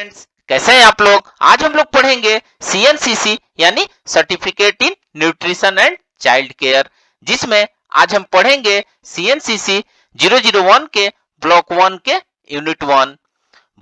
Friends, कैसे हैं आप लोग। आज हम लोग पढ़ेंगे सीएनसीसी यानी certificate in nutrition and child care, जिसमें आज हम पढ़ेंगे सीएनसीसी 001 के ब्लॉक 1 के यूनिट 1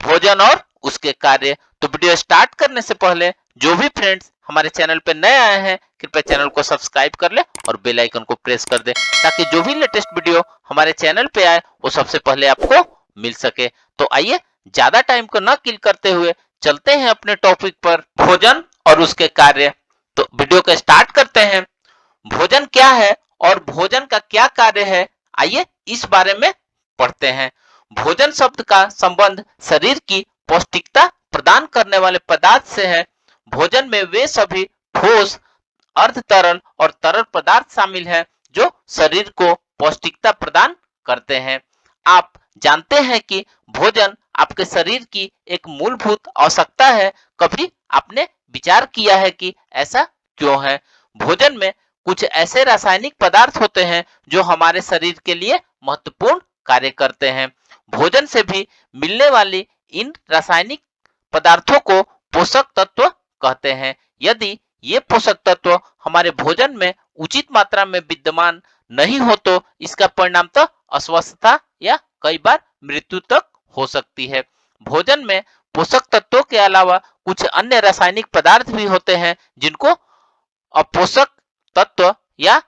भोजन और उसके कार्य। तो वीडियो स्टार्ट करने से पहले जो भी फ्रेंड्स हमारे चैनल पे नए आए हैं कृपया चैनल को सब्सक्राइब कर ले और बेल आइकन को प्रेस कर दे ताकि जो भी लेटेस्ट वीडियो हमारे चैनल पे आए वो सबसे पहले आपको मिल सके। तो आइए ज्यादा टाइम को न किल करते हुए चलते हैं अपने टॉपिक पर, भोजन और उसके कार्य। तो वीडियो को स्टार्ट करते हैं। भोजन क्या है और भोजन का क्या कार्य है, आइए इस बारे में पढ़ते हैं। भोजन शब्द का संबंध शरीर की पौष्टिकता प्रदान करने वाले पदार्थ से है। भोजन में वे सभी ठोस, अर्ध तरल और तरल पदार्थ शामिल हैं जो शरीर को पौष्टिकता प्रदान करते हैं। आप जानते हैं कि भोजन आपके शरीर की एक मूलभूत आवश्यकता है। कभी आपने विचार किया है कि ऐसा क्यों है? भोजन में कुछ ऐसे रासायनिक पदार्थ होते हैं जो हमारे शरीर के लिए महत्वपूर्ण कार्य करते हैं। भोजन से भी मिलने वाली इन रासायनिक पदार्थों को पोषक तत्व कहते हैं। यदि ये पोषक तत्व हमारे भोजन में उचित मात्रा में विद्यमान नहीं हो तो इसका परिणाम तो अस्वस्थता या कई बार मृत्यु तक हो सकती है। भोजन में पोषक तत्वों के अलावा कुछ अन्य रासायनिक पदार्थ भी होते हैं जिनको अपोषक तत्व या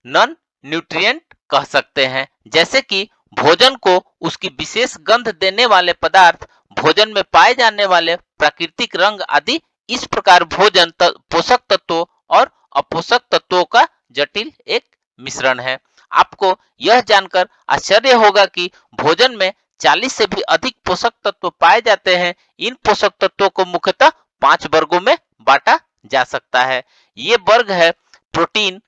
नॉन न्यूट्रिएंट कह सकते हैं, जैसे कि भोजन को उसकी विशेष गंध देने वाले पदार्थ, भोजन में पाए जाने वाले प्राकृतिक रंग आदि। इस प्रकार भोजन पोषक तत्वों और अपोषक तत्वों का जटिल एक मिश्रण है। आपको यह जानकर आश्चर्य होगा कि भोजन में 40 से भी अधिक पोषक तत्व पाए जाते हैं। इन पोषक तत्वों को मुख्यतः 5 वर्गों में बांटा जा सकता है। ये वर्ग है प्रोटीन,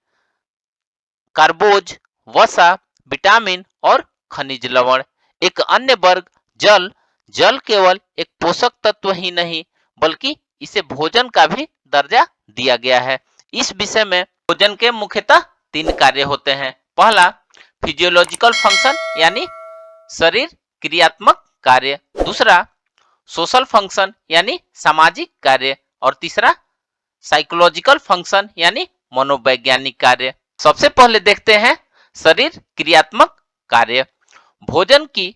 कार्बोज, वसा, विटामिन और खनिज लवण। एक अन्य वर्ग जल। जल केवल एक पोषक तत्व ही नहीं बल्कि इसे भोजन का भी दर्जा दिया गया है। इस विषय में भोजन के मुख्यतः 3 कार्य होते हैं। पहला फिजियोलॉजिकल फंक्शन यानी शरीर क्रियात्मक कार्य, दूसरा सोशल फंक्शन यानी सामाजिक कार्य और तीसरा साइकोलॉजिकल फंक्शन यानी मनोवैज्ञानिक कार्य। सबसे पहले देखते हैं शरीर क्रियात्मक कार्य। भोजन की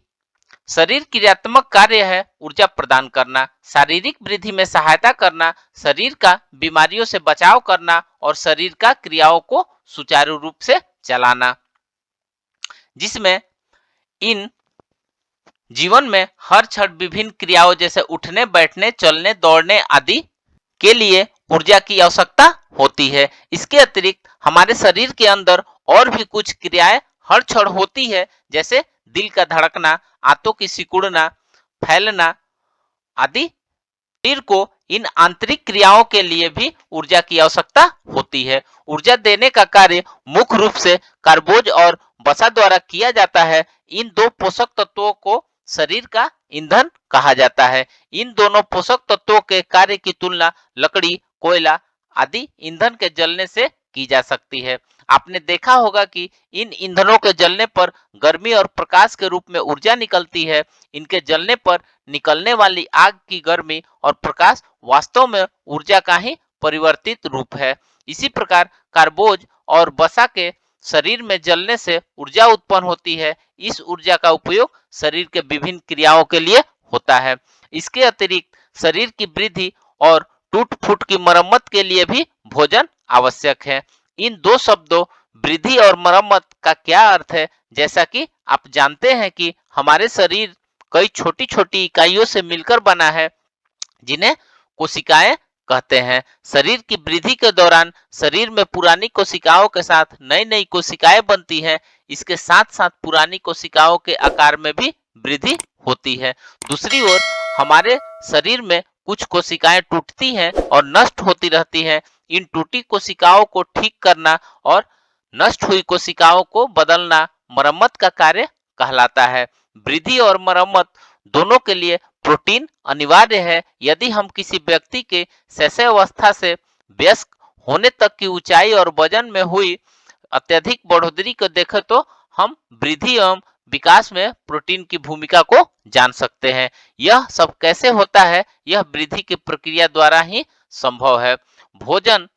शरीर क्रियात्मक कार्य है ऊर्जा प्रदान करना, शारीरिक वृद्धि में सहायता करना, शरीर का बीमारियों से बचाव करना और शरीर का क्रियाओं को सुचारू रूप से चलाना, जिसमें इन जीवन में हर क्षण विभिन्न क्रियाओं जैसे उठने, बैठने, चलने, दौड़ने आदि के लिए ऊर्जा की आवश्यकता होती है। इसके अतिरिक्त हमारे शरीर के अंदर और भी कुछ क्रियाएं हर क्षण होती है, जैसे दिल का धड़कना, आंतों की सिकुड़ना, फैलना आदि। शरीर को इन आंतरिक क्रियाओं के लिए भी ऊर्जा की आवश्यकता होती है। ऊर्जा देने का कार्य मुख्य रूप से कार्बोज और वसा द्वारा किया जाता है। इन 2 पोषक तत्वों को शरीर का ईंधन कहा जाता है। इन दोनों पोषक तत्वों के कार्य की तुलना लकड़ी, कोयला आदि ईंधन के जलने से की जा सकती है। आपने देखा होगा कि इन ईंधनों के जलने पर गर्मी और प्रकाश के रूप में ऊर्जा निकलती है। इनके जलने पर निकलने वाली आग की गर्मी और प्रकाश वास्तव में ऊर्जा का ही परिवर्तित रूप है। इसी प्रकार कार्बोज और वसा के शरीर में जलने से ऊर्जा उत्पन्न होती है। इस ऊर्जा का उपयोग शरीर के विभिन्न क्रियाओं के लिए होता है। इसके अतिरिक्त शरीर की वृद्धि और टूट फूट की मरम्मत के लिए भी भोजन आवश्यक है। इन 2 शब्दों वृद्धि और मरम्मत का क्या अर्थ है? जैसा कि आप जानते हैं कि हमारे शरीर कई छोटी छोटी इकाइयों से मिलकर बना है जिन्हें कोशिकाएं कहते हैं। शरीर की वृद्धि के दौरान शरीर में पुरानी कोशिकाओं के साथ नई नई कोशिकाएं बनती हैं। इसके साथ साथ पुरानी कोशिकाओं के आकार में भी वृद्धि होती है। दूसरी ओर हमारे शरीर में कुछ कोशिकाएं टूटती हैं और नष्ट होती रहती हैं। इन टूटी कोशिकाओं को ठीक करना और नष्ट हुई कोशिकाओं को बदलना मरम्मत का कार्य कहलाता है। वृद्धि और मरम्मत दोनों के लिए प्रोटीन अनिवार्य है। यदि हम किसी व्यक्ति के शैशवावस्था से वयस्क होने तक की ऊंचाई और वजन में हुई अत्यधिक बढ़ोतरी को देखें तो हम वृद्धि एवं विकास में प्रोटीन की भूमिका को जान सकते हैं। यह सब कैसे होता है? यह वृद्धि की प्रक्रिया द्वारा ही संभव है। भोजन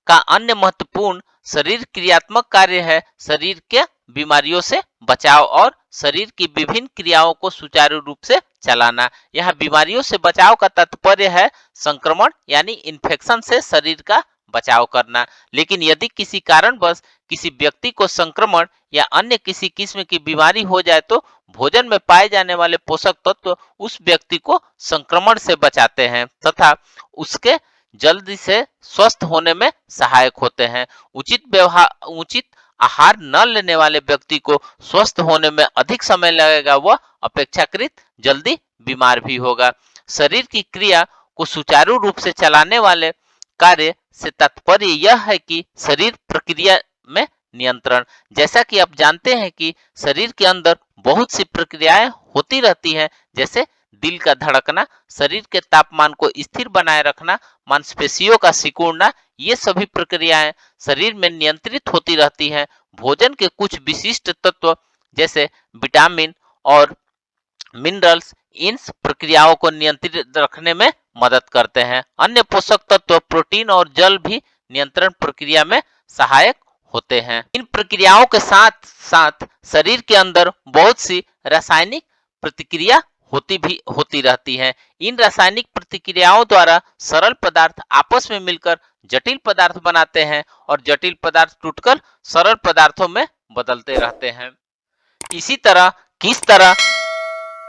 का अन्य महत्वपूर्ण शरीर क्रियात्मक कार्य है शरीर के बीमारियों से बचाव और शरीर की विभिन्न क्रियाओं को सुचारू रूप से चलाना। यहाँ बीमारियों से बचाव का तात्पर्य है संक्रमण यानी इन्फेक्शन से शरीर का बचाव करना। लेकिन यदि किसी कारणवश किसी व्यक्ति को संक्रमण या अन्य किसी किस्म की बीमारी हो जाए तो भोजन में पाए जाने वाले पोषक तत्व उस व्यक्ति को संक्रमण से बचाते हैं तथा उसके जल्दी से स्वस्थ होने में सहायक होते हैं। उचित आहार न लेने वाले व्यक्ति को स्वस्थ होने में अधिक समय लगेगा, वह अपेक्षाकृत जल्दी बीमार भी होगा। शरीर की क्रिया को सुचारू रूप से चलाने वाले कार्य से तात्पर्य यह है कि शरीर प्रक्रिया में नियंत्रण। जैसा कि आप जानते हैं कि शरीर के अंदर बहुत सी प्रक्रियाएं होती रहती हैं, जैसे दिल का धड़कना, शरीर के तापमान को स्थिर बनाए रखना, मांसपेशियों का सिकुड़ना, ये सभी प्रक्रियाएं शरीर में नियंत्रित होती रहती हैं। भोजन के कुछ विशिष्ट तत्व जैसे विटामिन और मिनरल्स इन प्रक्रियाओं को नियंत्रित रखने में मदद करते हैं। अन्य पोषक तत्व प्रोटीन और जल भी नियंत्रण प्रक्रिया में सहायक होते हैं। इन प्रक्रियाओं के साथ साथ शरीर के अंदर बहुत सी रासायनिक प्रतिक्रिया होती रहती है। इन रासायनिक प्रतिक्रियाओं द्वारा सरल पदार्थ आपस में मिलकर जटिल पदार्थ बनाते हैं और जटिल पदार्थ टूटकर सरल पदार्थों में बदलते रहते हैं। इसी तरह किस तरह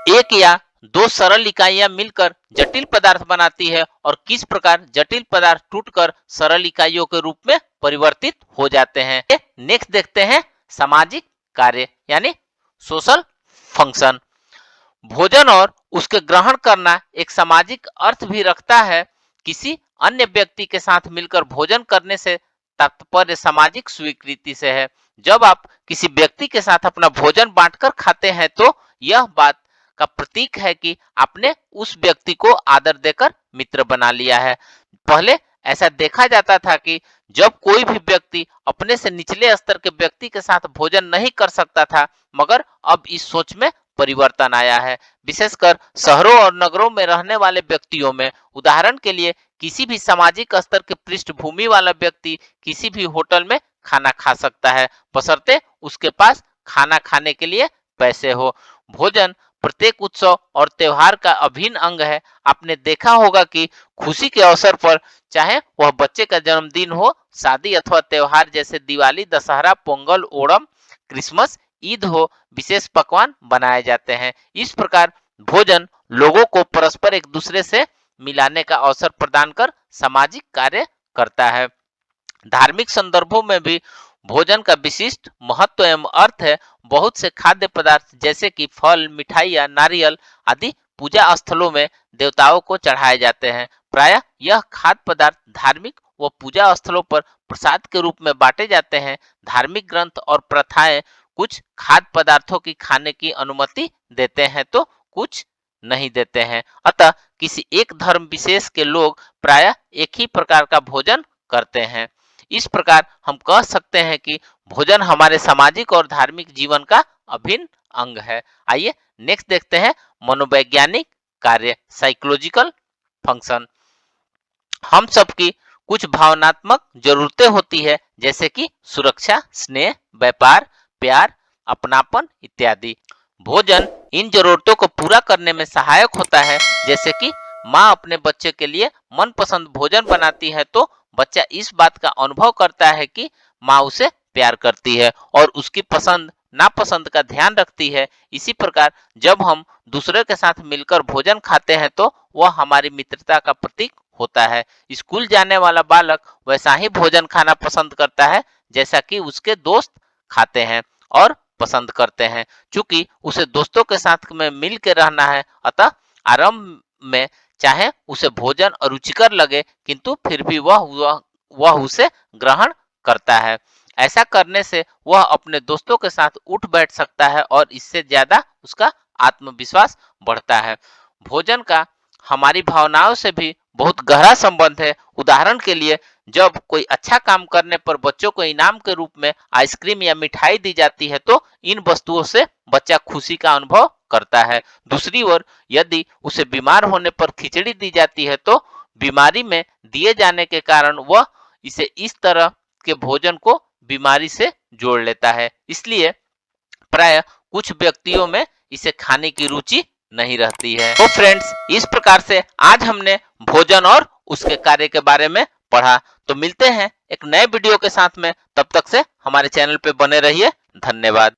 एक या दो सरल इकाइयां मिलकर जटिल पदार्थ बनाती है और किस प्रकार जटिल पदार्थ टूटकर सरल इकाइयों के रूप में परिवर्तित हो जाते हैं। नेक्स्ट देखते हैं सामाजिक कार्य यानी सोशल फंक्शन। भोजन और उसके ग्रहण करना एक सामाजिक अर्थ भी रखता है। किसी अन्य व्यक्ति के साथ मिलकर भोजन करने से तात्पर्य सामाजिक स्वीकृति से है। जब आप किसी व्यक्ति के साथ अपना भोजन बांटकर खाते हैं तो यह बात का प्रतीक है कि आपने उस व्यक्ति को आदर देकर मित्र बना लिया है। पहले ऐसा देखा जाता था कि जब कोई भी व्यक्ति अपने से निचले स्तर के व्यक्ति के साथ भोजन नहीं कर सकता था, मगर अब इस सोच में परिवर्तन आया है, विशेषकर शहरों और नगरों में रहने वाले व्यक्तियों में। उदाहरण के लिए किसी भी सामाजिक स्तर के पृष्ठभूमि वाला व्यक्ति किसी भी होटल में खाना खा सकता है, बशर्ते उसके पास खाना खाने के लिए पैसे हो। भोजन प्रत्येक उत्सव और त्योहार का अभिन्न अंग है। आपने देखा होगा कि खुशी के अवसर पर, चाहे वह बच्चे का जन्मदिन हो, शादी अथवा त्योहार जैसे दिवाली, दशहरा, पोंगल, ओणम, क्रिसमस, ईद हो, विशेष पकवान बनाए जाते हैं। इस प्रकार भोजन लोगों को परस्पर एक दूसरे से मिलाने का अवसर प्रदान कर सामाजिक कार्य करता है। धार्मिक संदर्भों में भी भोजन का विशिष्ट महत्व एवं अर्थ है। बहुत से खाद्य पदार्थ जैसे कि फल, मिठाइयाँ, नारियल आदि पूजा स्थलों में देवताओं को चढ़ाए जाते हैं। प्रायः यह खाद्य पदार्थ धार्मिक व पूजा स्थलों पर प्रसाद के रूप में बांटे जाते हैं। धार्मिक ग्रंथ और प्रथाएं कुछ खाद्य पदार्थों की खाने की अनुमति देते हैं तो कुछ नहीं देते हैं। अतः किसी एक धर्म विशेष के लोग प्रायः एक ही प्रकार का भोजन करते हैं। इस प्रकार हम कह सकते हैं कि भोजन हमारे सामाजिक और धार्मिक जीवन का अभिन्न अंग है। आइए नेक्स्ट देखते हैं मनोवैज्ञानिक कार्य, साइकोलॉजिकल फंक्शन। हम सबकी कुछ भावनात्मक जरूरतें होती है, जैसे कि सुरक्षा, स्नेह, व्यापार, प्यार, अपनापन इत्यादि। भोजन इन जरूरतों को पूरा करने में सहायक होता है। जैसे कि माँ अपने बच्चे के लिए मनपसंद भोजन बनाती है तो बच्चा इस बात का अनुभव करता है कि माँ उसे प्यार करती है और उसकी पसंद नापसंद का ध्यान रखती है। इसी प्रकार जब हम दूसरे के साथ मिलकर भोजन खाते हैं तो वह हमारी मित्रता का प्रतीक होता है। स्कूल जाने वाला बालक वैसा ही भोजन खाना पसंद करता है जैसा कि उसके दोस्त खाते हैं और पसंद करते हैं। चूंकि उसे दोस्तों के साथ में मिल के रहना है, अतः आरंभ में चाहे उसे भोजन अरुचिकर लगे किंतु फिर भी वह उसे ग्रहण करता है। ऐसा करने से वह अपने दोस्तों के साथ उठ बैठ सकता है और इससे ज्यादा उसका आत्मविश्वास बढ़ता है। भोजन का हमारी भावनाओं से भी बहुत गहरा संबंध है। उदाहरण के लिए जब कोई अच्छा काम करने पर बच्चों को इनाम के रूप में आइसक्रीम या मिठाई दी जाती है तो इन वस्तुओं से बच्चा खुशी का अनुभव करता है। दूसरी ओर यदि उसे बीमार होने पर खिचड़ी दी जाती है तो बीमारी में दिए जाने के कारण वह इसे इस तरह के भोजन को बीमारी से जोड़ लेता है। इसलिए प्राय कुछ व्यक्तियों में इसे खाने की रुचि नहीं रहती है। तो फ्रेंड्स, इस प्रकार से आज हमने भोजन और उसके कार्य के बारे में पढ़ा। तो मिलते हैं एक नए वीडियो के साथ में, तब तक से हमारे चैनल पे बने रहिए। धन्यवाद।